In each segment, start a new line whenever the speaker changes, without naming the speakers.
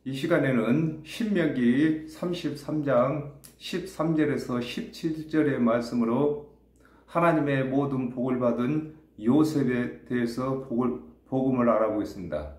이 시간에는 신명기 33장 13절에서 17절의 말씀으로 하나님의 모든 복을 받은 요셉에 대해서 복음을 알아보겠습니다.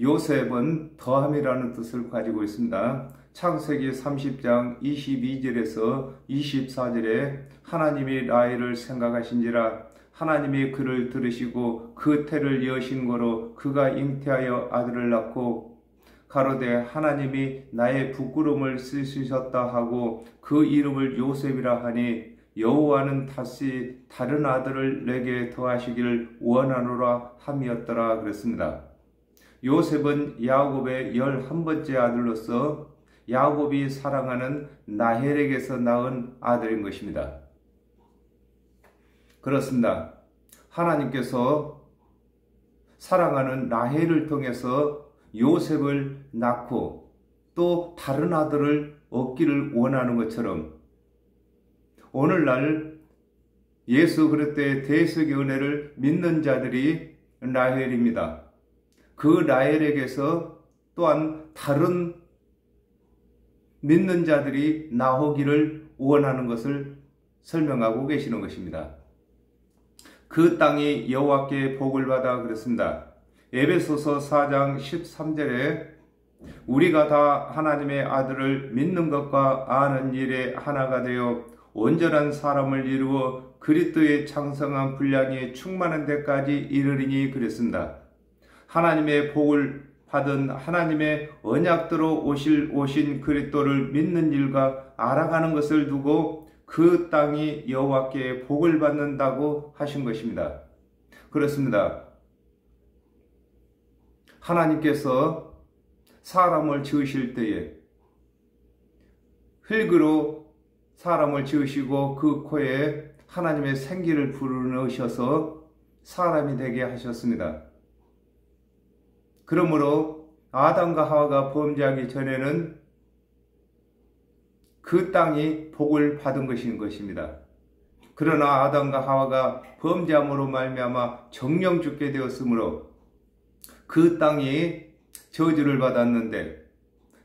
요셉은 더함이라는 뜻을 가지고 있습니다. 창세기 30장 22절에서 24절에 하나님이 라헬을 생각하신지라 하나님이 그를 들으시고 그 태를 여신 거로 그가 잉태하여 아들을 낳고 가로되 하나님이 나의 부끄러움을 씻으셨다 하고 그 이름을 요셉이라 하니 여호와는 다시 다른 아들을 내게 더하시기를 원하노라 함이었더라 그랬습니다. 요셉은 야곱의 11번째 아들로서 야곱이 사랑하는 라헬에게서 낳은 아들인 것입니다. 그렇습니다. 하나님께서 사랑하는 라헬을 통해서 요셉을 낳고 또 다른 아들을 얻기를 원하는 것처럼 오늘날 예수 그리스도의 대속의 은혜를 믿는 자들이 라헬입니다. 그 라헬에게서 또한 다른 믿는 자들이 나오기를 원하는 것을 설명하고 계시는 것입니다. 그 땅이 여호와께 복을 받아 그랬습니다. 에베소서 4장 13절에 우리가 다 하나님의 아들을 믿는 것과 아는 일에 하나가 되어 온전한 사람을 이루어 그리스도의 장성한 분량이 충만한 데까지 이르리니 그랬습니다. 하나님의 복을 받은 하나님의 언약대로 오신 그리스도를 믿는 일과 알아가는 것을 두고 그 땅이 여호와께 복을 받는다고 하신 것입니다. 그렇습니다. 하나님께서 사람을 지으실 때에 흙으로 사람을 지으시고 그 코에 하나님의 생기를 불어넣으셔서 사람이 되게 하셨습니다. 그러므로 아담과 하와가 범죄하기 전에는 그 땅이 복을 받은 것인 것입니다. 그러나 아담과 하와가 범죄함으로 말미암아 정령 죽게 되었으므로 그 땅이 저주를 받았는데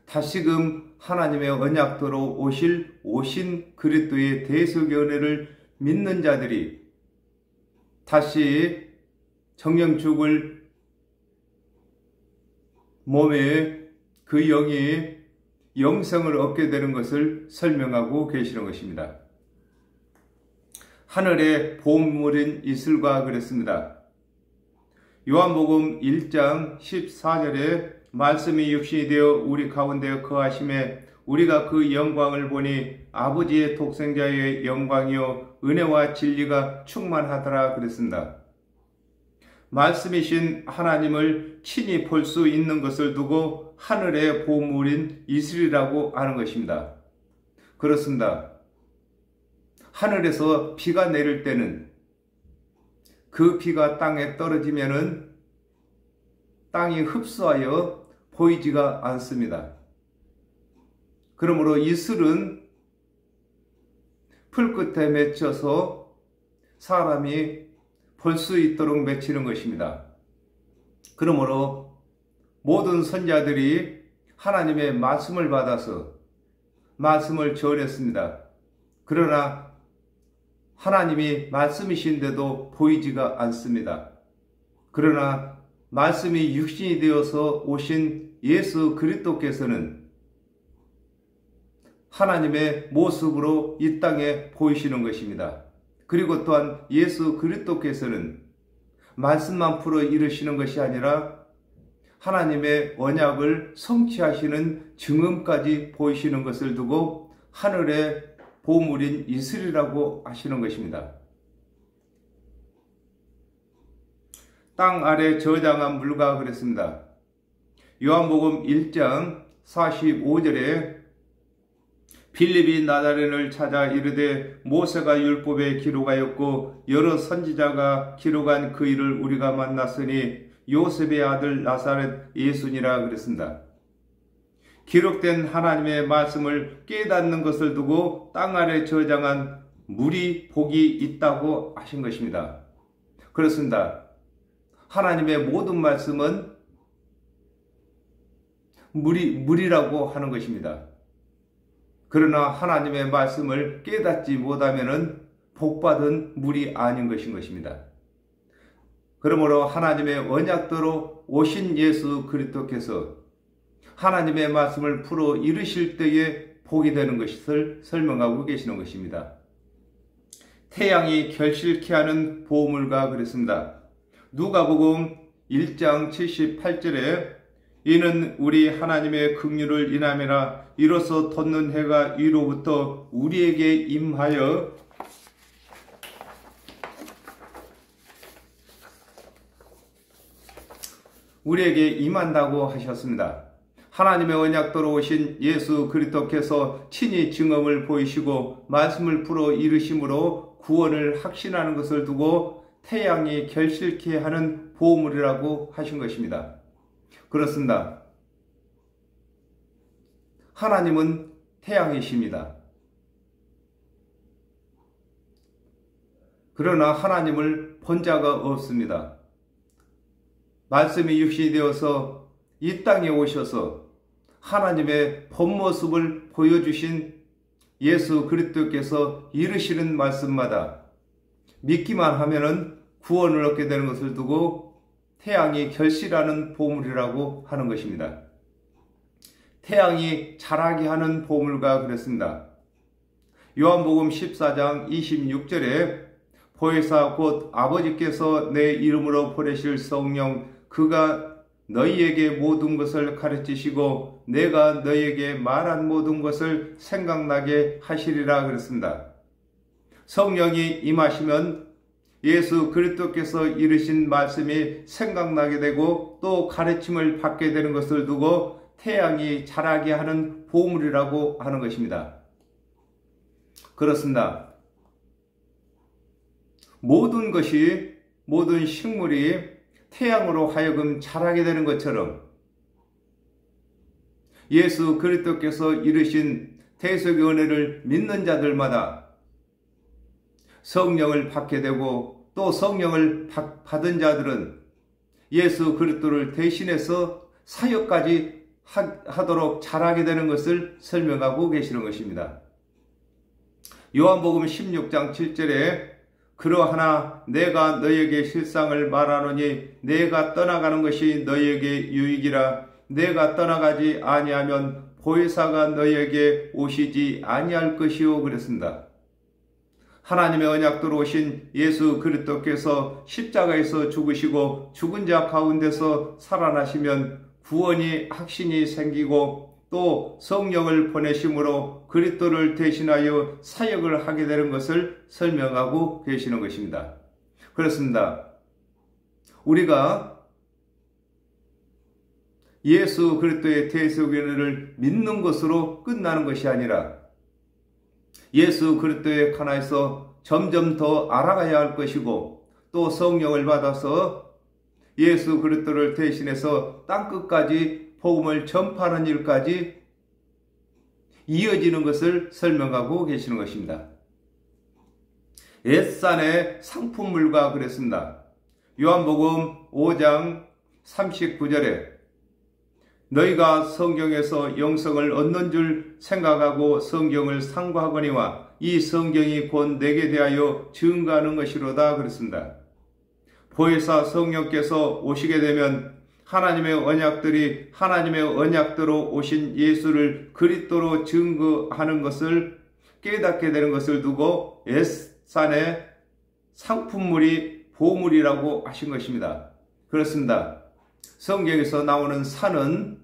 다시금 하나님의 언약대로 오신 그리스도의 대속의 은혜를 믿는 자들이 다시 정령 죽을 몸에 그 영이 영생을 얻게 되는 것을 설명하고 계시는 것입니다. 하늘의 보물인 이슬과 그랬습니다. 요한복음 1장 14절에 말씀이 육신이 되어 우리 가운데 거하심에 우리가 그 영광을 보니 아버지의 독생자의 영광이요 은혜와 진리가 충만하더라 그랬습니다. 말씀이신 하나님을 친히 볼 수 있는 것을 두고 하늘의 보물인 이슬이라고 하는 것입니다. 그렇습니다. 하늘에서 비가 내릴 때는 그 비가 땅에 떨어지면은 땅이 흡수하여 보이지가 않습니다. 그러므로 이슬은 풀 끝에 맺혀서 사람이 볼 수 있도록 맺히는 것입니다. 그러므로 모든 선자들이 하나님의 말씀을 받아서 말씀을 전했습니다. 그러나 하나님이 말씀이신데도 보이지가 않습니다. 그러나 말씀이 육신이 되어서 오신 예수 그리스도께서는 하나님의 모습으로 이 땅에 보이시는 것입니다. 그리고 또한 예수 그리스도께서는 말씀만 풀어 이루시는 것이 아니라 하나님의 언약을 성취하시는 증언까지 보이시는 것을 두고 하늘의 보물인 이슬이라고 하시는 것입니다. 땅 아래 저장한 물과 그랬습니다. 요한복음 1장 45절에 빌립이 나다렛을 찾아 이르되 모세가 율법에 기록하였고 여러 선지자가 기록한 그 일을 우리가 만났으니 요셉의 아들 나사렛 예수니라 그랬습니다. 기록된 하나님의 말씀을 깨닫는 것을 두고 땅 아래 저장한 물이 복이 있다고 하신 것입니다. 그렇습니다. 하나님의 모든 말씀은 물이라고 하는 것입니다. 그러나 하나님의 말씀을 깨닫지 못하면은 복받은 물이 아닌 것입니다. 그러므로 하나님의 언약대로 오신 예수 그리스도께서 하나님의 말씀을 풀어 이루실 때에 복이 되는 것을 설명하고 계시는 것입니다. 태양이 결실케 하는 보물과 그랬습니다. 누가복음 1장 78절에 이는 우리 하나님의 긍휼을 인함이라 이로써 돋는 해가 위로부터 우리에게 임하여 우리에게 임한다고 하셨습니다. 하나님의 언약대로 오신 예수 그리스도께서 친히 증언을 보이시고 말씀을 풀어 이루심으로 구원을 확신하는 것을 두고 태양이 결실케 하는 보물이라고 하신 것입니다. 그렇습니다. 하나님은 태양이십니다. 그러나 하나님을 본 자가 없습니다. 말씀이 육신이 되어서 이 땅에 오셔서 하나님의 본 모습을 보여주신 예수 그리스도께서 이루시는 말씀마다 믿기만 하면은 구원을 얻게 되는 것을 두고 태양이 결실하는 보물이라고 하는 것입니다. 태양이 자라게 하는 보물과 그랬습니다. 요한복음 14장 26절에 보혜사 곧 아버지께서 내 이름으로 보내실 성령 그가 너희에게 모든 것을 가르치시고 내가 너희에게 말한 모든 것을 생각나게 하시리라 그랬습니다. 성령이 임하시면 예수 그리스도께서 이르신 말씀이 생각나게 되고 또 가르침을 받게 되는 것을 두고 태양이 자라게 하는 보물이라고 하는 것입니다. 그렇습니다. 모든 것이 모든 식물이 태양으로 하여금 자라게 되는 것처럼 예수 그리스도께서 이루신 대속의 은혜를 믿는 자들마다 성령을 받게 되고 또 성령을 받은 자들은 예수 그리스도를 대신해서 사역까지 하도록 자라게 되는 것을 설명하고 계시는 것입니다. 요한복음 16장 7절에 그러하나 내가 너희에게 실상을 말하노니 내가 떠나가는 것이 너희에게 유익이라 내가 떠나가지 아니하면 보혜사가 너희에게 오시지 아니할 것이요 그랬습니다. 하나님의 언약대로 오신 예수 그리스도께서 십자가에서 죽으시고 죽은 자 가운데서 살아나시면 구원이 확신이 생기고 또 성령을 보내심으로 그리스도를 대신하여 사역을 하게 되는 것을 설명하고 계시는 것입니다. 그렇습니다. 우리가 예수 그리스도의 대속의 은혜를 믿는 것으로 끝나는 것이 아니라 예수 그리스도의 가나에서 점점 더 알아가야 할 것이고 또 성령을 받아서 예수 그리스도를 대신해서 땅끝까지 복음을 전파하는 일까지 이어지는 것을 설명하고 계시는 것입니다. 옛산의 상품물과 그랬습니다. 요한복음 5장 39절에 너희가 성경에서 영성을 얻는 줄 생각하고 성경을 상고하거니와 이 성경이 곧 내게 대하여 증거하는 것이로다 그랬습니다. 보혜사 성령께서 오시게 되면 하나님의 언약들이 하나님의 언약대로 오신 예수를 그리스도로 증거하는 것을 깨닫게 되는 것을 두고 옛산의 상품물이 보물이라고 하신 것입니다. 그렇습니다. 성경에서 나오는 산은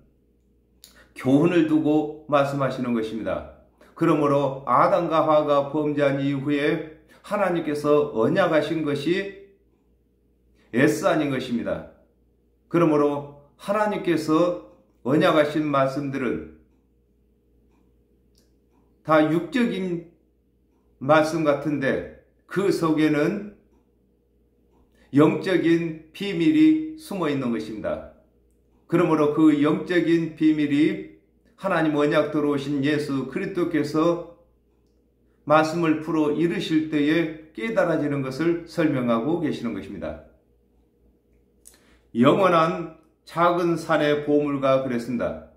교훈을 두고 말씀하시는 것입니다. 그러므로 아담과 하와가 범죄한 이후에 하나님께서 언약하신 것이 옛산인 것입니다. 그러므로 하나님께서 언약하신 말씀들은 다 육적인 말씀 같은데 그 속에는 영적인 비밀이 숨어 있는 것입니다. 그러므로 그 영적인 비밀이 하나님 언약대로 오신 예수 그리스도께서 말씀을 풀어 이루실 때에 깨달아지는 것을 설명하고 계시는 것입니다. 영원한 작은 산의 보물과 그랬습니다.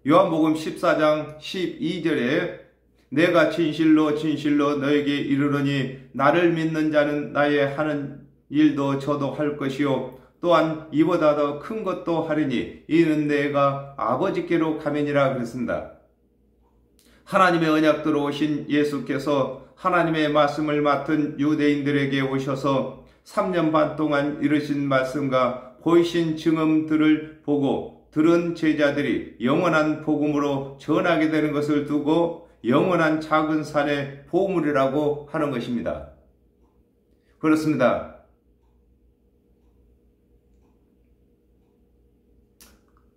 요한복음 14장 12절에 내가 진실로 진실로 너에게 이르노니 나를 믿는 자는 나의 하는 일도 저도 할 것이요 또한 이보다 더 큰 것도 하리니 이는 내가 아버지께로 가면이라 그랬습니다. 하나님의 언약대로 오신 예수께서 하나님의 말씀을 맡은 유대인들에게 오셔서 3년 반 동안 이루신 말씀과 보이신 증언들을 보고 들은 제자들이 영원한 복음으로 전하게 되는 것을 두고 영원한 작은 산의 보물이라고 하는 것입니다. 그렇습니다.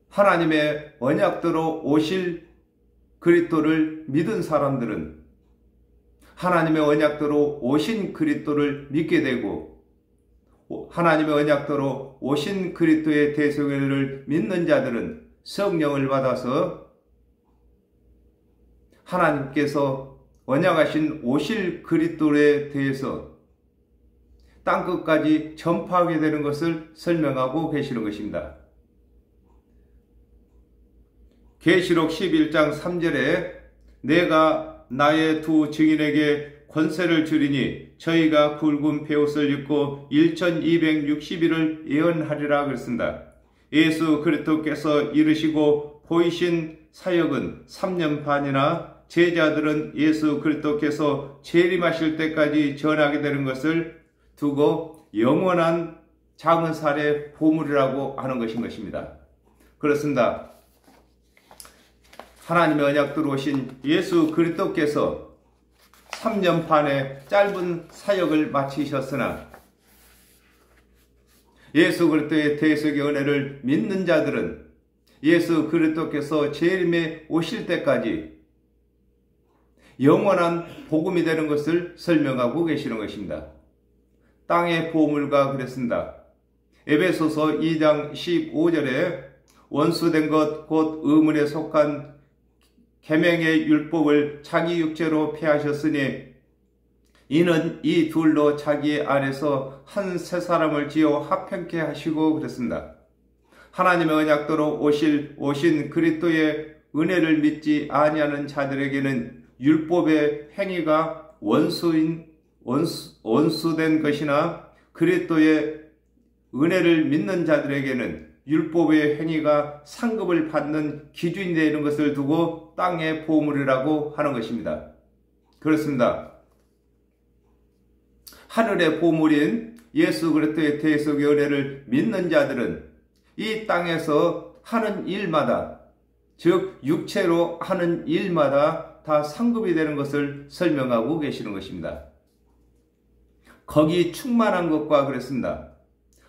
하나님의 언약대로 오실 그리스도를 믿은 사람들은 하나님의 언약대로 오신 그리스도를 믿게 되고 하나님의 언약대로 오신 그리스도의 대속회를 믿는 자들은 성령을 받아서 하나님께서 언약하신 오실 그리스도에 대해서 땅끝까지 전파하게 되는 것을 설명하고 계시는 것입니다. 계시록 11장 3절에 내가 나의 두 증인에게 권세를 주리니 저희가 굵은 베옷을 입고 1260일을 예언하리라 그랬습니다. 예수 그리스도께서 이르시고 보이신 사역은 3년 반이나 제자들은 예수 그리스도께서 재림하실 때까지 전하게 되는 것을 두고 영원한 작은 살의 보물이라고 하는 것입니다. 그렇습니다. 하나님의 언약대로 오신 예수 그리스도께서 3년 반의 짧은 사역을 마치셨으나 예수 그리스도의 대속의 은혜를 믿는 자들은 예수 그리스도께서 재림에 오실 때까지 영원한 복음이 되는 것을 설명하고 계시는 것입니다. 땅의 보물과 그랬습니다. 에베소서 2장 15절에 원수된 것 곧 의문에 속한 계명의 율법을 자기 육체로 폐하셨으니 이는 이 둘로 자기 안에서 한 새 사람을 지어 합평케 하시고 그랬습니다. 하나님의 언약대로 오신 그리스도의 은혜를 믿지 아니하는 자들에게는 율법의 행위가 원수된 것이나 그리스도의 은혜를 믿는 자들에게는 율법의 행위가 상급을 받는 기준이 되는 것을 두고 땅의 보물이라고 하는 것입니다. 그렇습니다. 하늘의 보물인 예수 그리스도의 대속의 은혜를 믿는 자들은 이 땅에서 하는 일마다, 즉 육체로 하는 일마다 다 상급이 되는 것을 설명하고 계시는 것입니다. 거기 충만한 것과 그랬습니다.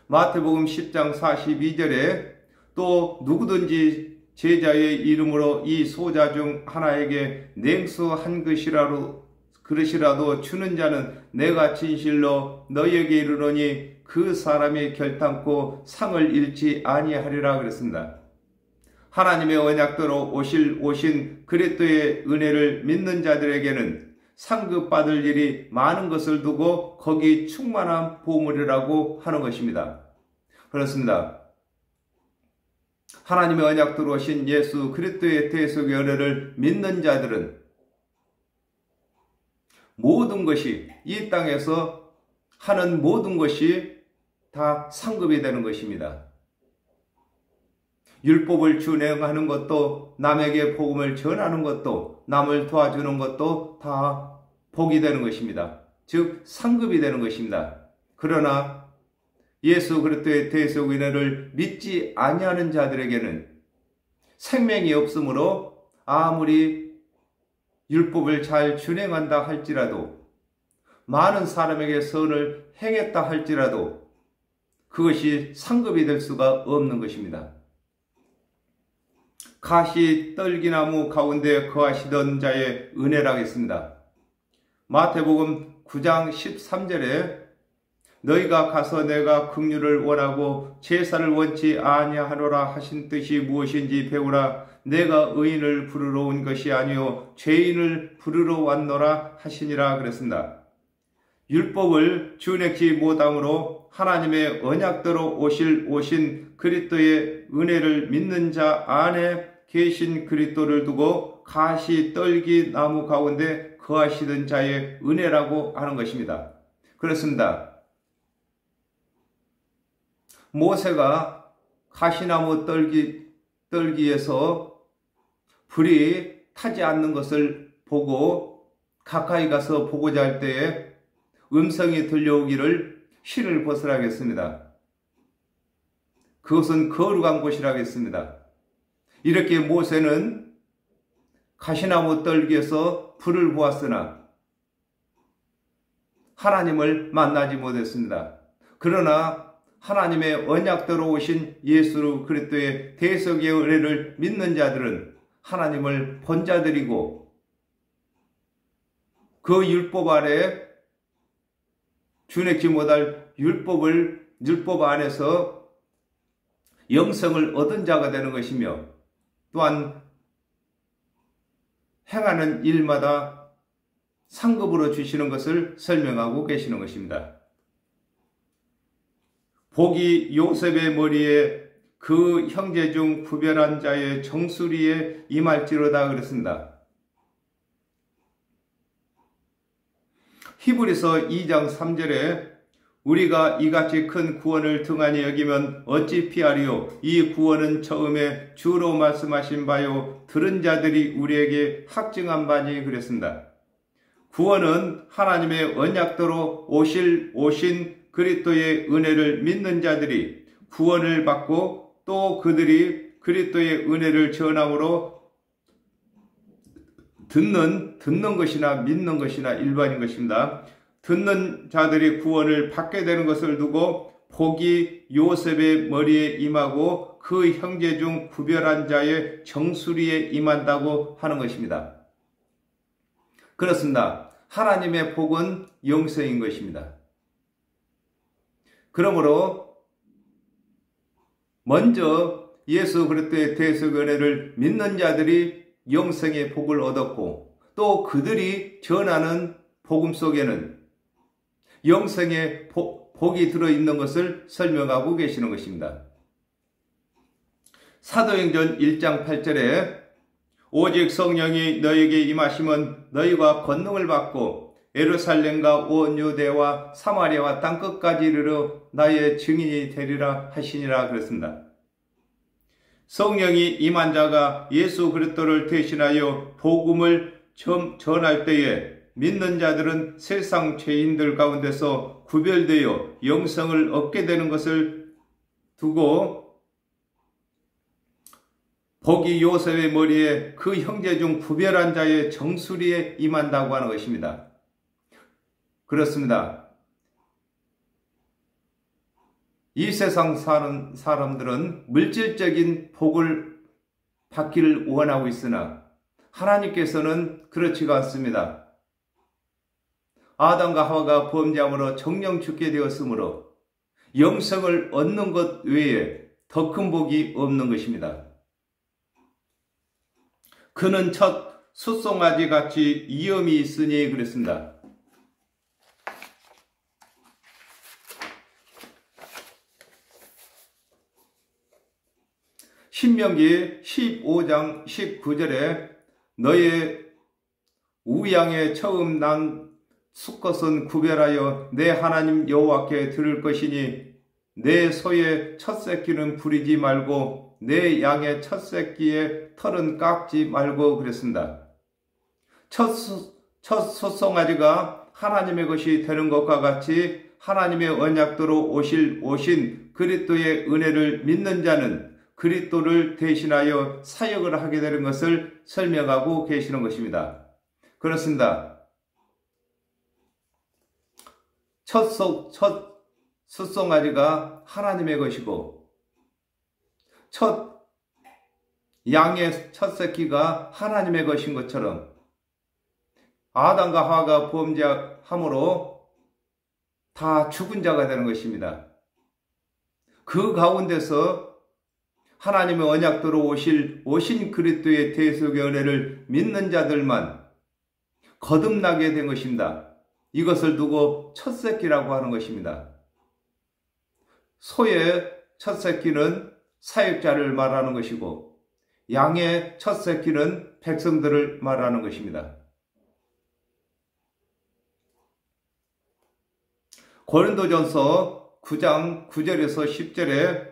마태복음 10장 42절에 또 누구든지 제자의 이름으로 이 소자 중 하나에게 냉수 한 그릇이라도 주는 자는 내가 진실로 너희에게 이르노니 그 사람이 결탄코 상을 잃지 아니하리라 그랬습니다. 하나님의 언약대로 오신 그리스도의 은혜를 믿는 자들에게는 상급받을 일이 많은 것을 두고 거기 충만한 보물이라고 하는 것입니다. 그렇습니다. 하나님의 언약대로 오신 예수 그리스도의 대속의 은혜를 믿는 자들은 모든 것이 이 땅에서 하는 모든 것이 다 상급이 되는 것입니다. 율법을 준행하는 것도 남에게 복음을 전하는 것도 남을 도와주는 것도 다 복이 되는 것입니다. 즉 상급이 되는 것입니다. 그러나 예수 그리스도의 대속의 은혜를 믿지 아니하는 자들에게는 생명이 없으므로 아무리 율법을 잘 준행한다 할지라도 많은 사람에게 선을 행했다 할지라도 그것이 상급이 될 수가 없는 것입니다. 가시 떨기나무 가운데 거하시던 자의 은혜라겠습니다. 마태복음 9장 13절에 너희가 가서 내가 긍휼을 원하고 제사를 원치 아니하노라 하신 뜻이 무엇인지 배우라. 내가 의인을 부르러 온 것이 아니요 죄인을 부르러 왔노라 하시니라 그랬습니다. 율법을 준행치 못함으로 하나님의 언약대로 오신 그리스도의 은혜를 믿는 자 안에 계신 그리스도를 두고 가시 떨기 나무 가운데 거하시던 자의 은혜라고 하는 것입니다. 그렇습니다. 모세가 가시나무 떨기에서 불이 타지 않는 것을 보고 가까이 가서 보고자 할 때에 음성이 들려오기를 실을 벗으라겠습니다. 그것은 거룩한 곳이라겠습니다. 이렇게 모세는 가시나무 떨기에서 불을 보았으나 하나님을 만나지 못했습니다. 그러나 하나님의 언약대로 오신 예수 그리스도의 대속의 은혜를 믿는 자들은 하나님을 본 자들이고 그 율법 아래 준행치 못할 율법 안에서 영성을 얻은 자가 되는 것이며 또한 행하는 일마다 상급으로 주시는 것을 설명하고 계시는 것입니다. 복이 요셉의 머리에 그 형제 중 구별한 자의 정수리에 임할지로다 그랬습니다. 히브리서 2장 3절에 우리가 이같이 큰 구원을 등한히 여기면 어찌 피하리요? 이 구원은 처음에 주로 말씀하신 바요 들은 자들이 우리에게 확증한 바니 그랬습니다. 구원은 하나님의 언약대로 오신 그리스도의 은혜를 믿는 자들이 구원을 받고 또 그들이 그리스도의 은혜를 전함으로 듣는 것이나 믿는 것이나 일반인 것입니다. 듣는 자들이 구원을 받게 되는 것을 두고 복이 요셉의 머리에 임하고 그 형제 중 구별한 자의 정수리에 임한다고 하는 것입니다. 그렇습니다. 하나님의 복은 영생인 것입니다. 그러므로 먼저 예수 그리스도의 대속 은혜를 믿는 자들이 영생의 복을 얻었고 또 그들이 전하는 복음 속에는 영생의 복이 들어있는 것을 설명하고 계시는 것입니다. 사도행전 1장 8절에 오직 성령이 너에게 임하시면 너희가 권능을 받고 예루살렘과 온 유대와 사마리아와 땅끝까지 이르러 나의 증인이 되리라 하시니라 그랬습니다. 성령이 임한 자가 예수 그리스도를 대신하여 복음을 전할 때에 믿는 자들은 세상 죄인들 가운데서 구별되어 영생을 얻게 되는 것을 두고 복이 요셉의 머리에 그 형제 중 구별한 자의 정수리에 임한다고 하는 것입니다. 그렇습니다. 이 세상 사는 사람들은 물질적인 복을 받기를 원하고 있으나 하나님께서는 그렇지가 않습니다. 아담과 하와가 범죄함으로 정령 죽게 되었으므로 영생을 얻는 것 외에 더 큰 복이 없는 것입니다. 그는 첫 숫송아지 같이 위엄이 있으니 그랬습니다. 신명기 15장 19절에 너의 우양에 처음 난 수컷은 구별하여 내 하나님 여호와께 드릴 것이니 내 소의 첫 새끼는 부리지 말고 내 양의 첫 새끼의 털은 깎지 말고 그랬습니다. 첫 숫송아지가 하나님의 것이 되는 것과 같이 하나님의 언약대로 오신 그리스도의 은혜를 믿는 자는 그리스도를 대신하여 사역을 하게 되는 것을 설명하고 계시는 것입니다. 그렇습니다. 첫 숫송아지가 하나님의 것이고 첫 양의 첫 새끼가 하나님의 것인 것처럼 아담과 하와가 범죄함으로 다 죽은 자가 되는 것입니다. 그 가운데서 하나님의 언약대로 오신 그리스도의 대속의 은혜를 믿는 자들만 거듭나게 된 것입니다. 이것을 두고 첫 새끼라고 하는 것입니다. 소의 첫 새끼는 사역자를 말하는 것이고 양의 첫 새끼는 백성들을 말하는 것입니다. 고린도전서 9장 9절에서 10절에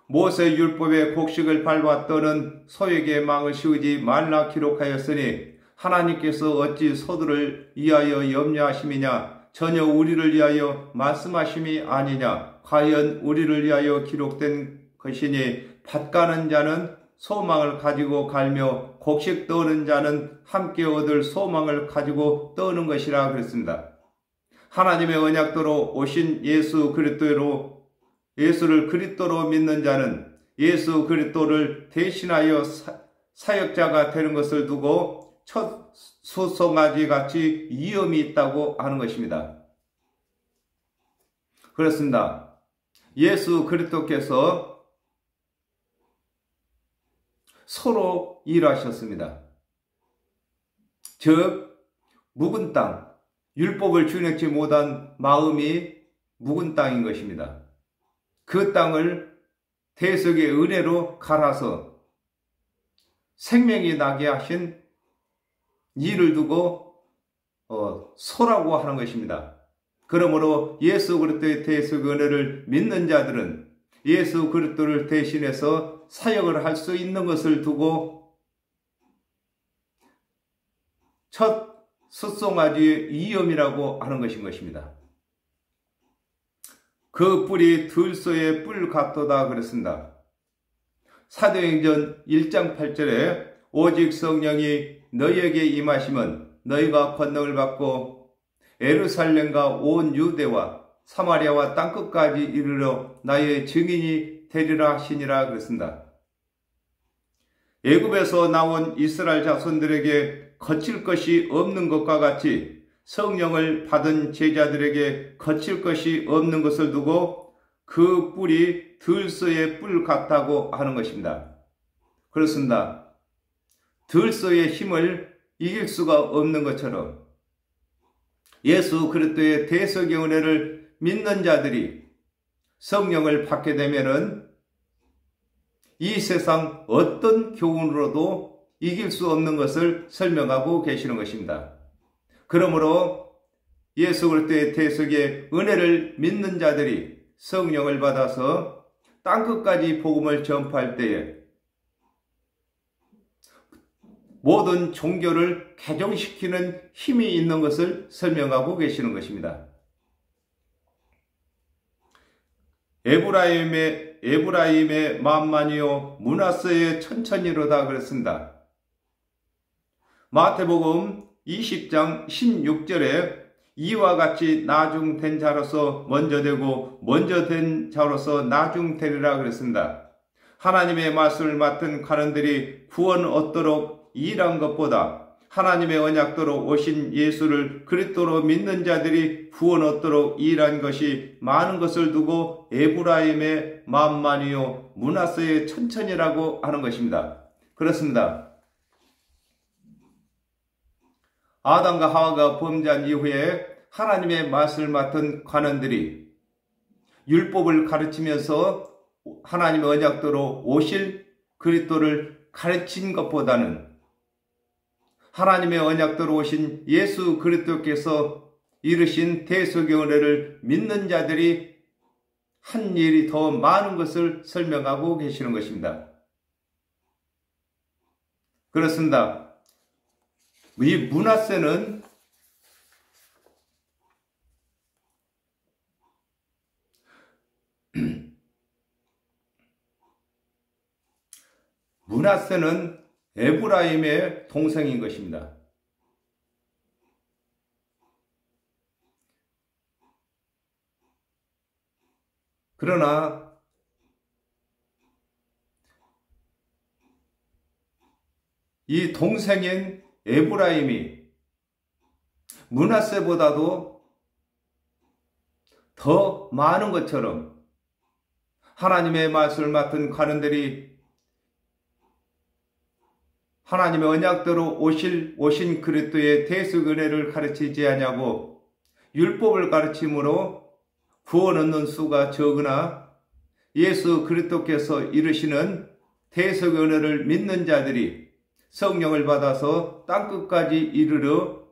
모세 율법의 곡식을 밟아 떠는 소에게 망을 씌우지 말라 기록하였으니 하나님께서 어찌 소들을 위하여 염려하심이냐 전혀 우리를 위하여 말씀하심이 아니냐 과연 우리를 위하여 기록된 것이니 밭 가는 자는 소망을 가지고 갈며 곡식 떠는 자는 함께 얻을 소망을 가지고 떠는 것이라 그랬습니다. 하나님의 언약도로 오신 예수를 그리스도로 믿는 자는 예수 그리스도를 대신하여 사역자가 되는 것을 두고 첫 수송아지 같이 위험이 있다고 하는 것입니다. 그렇습니다. 예수 그리스도께서 서로 일하셨습니다. 즉 묵은 땅, 율법을 준행치 못한 마음이 묵은 땅인 것입니다. 그 땅을 대속의 은혜로 갈아서 생명이 나게 하신 이를 두고 소라고 하는 것입니다. 그러므로 예수 그리스도의 대속의 은혜를 믿는 자들은 예수 그리스도를 대신해서 사역을 할 수 있는 것을 두고 첫 숫송아지의 위엄이라고 하는 것인 것입니다. 그 뿔이 들소의 뿔 같도다 그랬습니다. 사도행전 1장 8절에 오직 성령이 너희에게 임하시면 너희가 권능을 받고 예루살렘과 온 유대와 사마리아와 땅끝까지 이르러 나의 증인이 되리라 하시니라 그랬습니다. 애굽에서 나온 이스라엘 자손들에게 거칠 것이 없는 것과 같이 성령을 받은 제자들에게 거칠 것이 없는 것을 두고 그 뿔이 들소의 뿔 같다고 하는 것입니다. 그렇습니다. 들소의 힘을 이길 수가 없는 것처럼 예수 그리스도의 대속의 은혜를 믿는 자들이 성령을 받게 되면은 이 세상 어떤 교훈으로도 이길 수 없는 것을 설명하고 계시는 것입니다. 그러므로 예수 그리스도의 대속의 은혜를 믿는 자들이 성령을 받아서 땅끝까지 복음을 전파할 때에 모든 종교를 개종시키는 힘이 있는 것을 설명하고 계시는 것입니다. 에브라임의 만만이요 므낫세의 천천히로다 그랬습니다. 마태복음 20장 16절에 이와 같이 나중된 자로서 먼저 되고 먼저 된 자로서 나중되리라 그랬습니다. 하나님의 말씀을 맡은 관원들이 구원 얻도록 일한 것보다 하나님의 언약도로 오신 예수를 그리스도로 믿는 자들이 구원 얻도록 일한 것이 많은 것을 두고 에브라임의 만만이요 므낫세의 천천히라고 하는 것입니다. 그렇습니다. 아담과 하와가 범죄한 이후에 하나님의 말씀을 맡은 관원들이 율법을 가르치면서 하나님의 언약도로 오실 그리스도를 가르친 것보다는 하나님의 언약도로 오신 예수 그리스도께서 이루신 대속의 은혜를 믿는 자들이 한 일이 더 많은 것을 설명하고 계시는 것입니다. 그렇습니다. 이 므낫세는 에브라임의 동생인 것입니다. 그러나 이 동생인 에브라임이 므낫세보다도 더 많은 것처럼 하나님의 말씀을 맡은 관원들이 하나님의 언약대로 오신 그리스도의 대속 은혜를 가르치지 아니하고 율법을 가르침으로 구원 얻는 수가 적으나 예수 그리스도께서 이루시는 대속의 은혜를 믿는 자들이 성령을 받아서 땅끝까지 이르러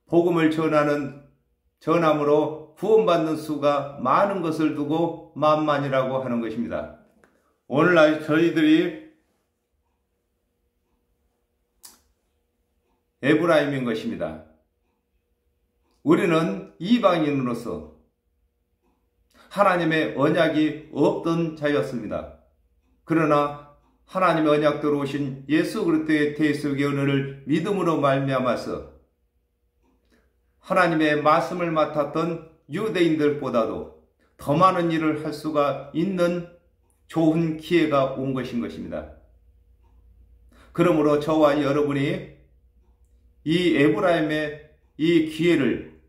복음을 전함으로 구원받는 수가 많은 것을 두고 만만이라고 하는 것입니다. 오늘날 저희들이 에브라임인 것입니다. 우리는 이방인으로서 하나님의 언약이 없던 자였습니다. 그러나 하나님의 언약대로 오신 예수 그리스도의 대속의 은혜를 믿음으로 말미암아서 하나님의 말씀을 맡았던 유대인들보다도 더 많은 일을 할 수가 있는 좋은 기회가 온 것입니다. 그러므로 저와 여러분이 이 에브라임의 이 기회를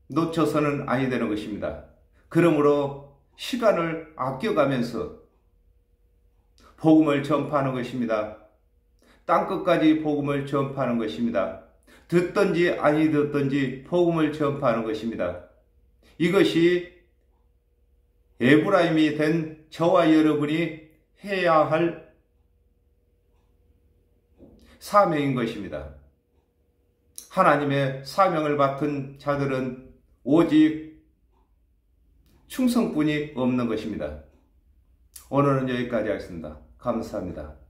놓쳐서는 아니 되는 것입니다. 그러므로 시간을 아껴가면서 복음을 전파하는 것입니다. 땅끝까지 복음을 전파하는 것입니다. 듣든지 아니 듣든지 복음을 전파하는 것입니다. 이것이 에브라임이 된 저와 여러분이 해야 할 사명인 것입니다. 하나님의 사명을 맡은 자들은 오직 충성뿐이 없는 것입니다. 오늘은 여기까지 하겠습니다. 감사합니다.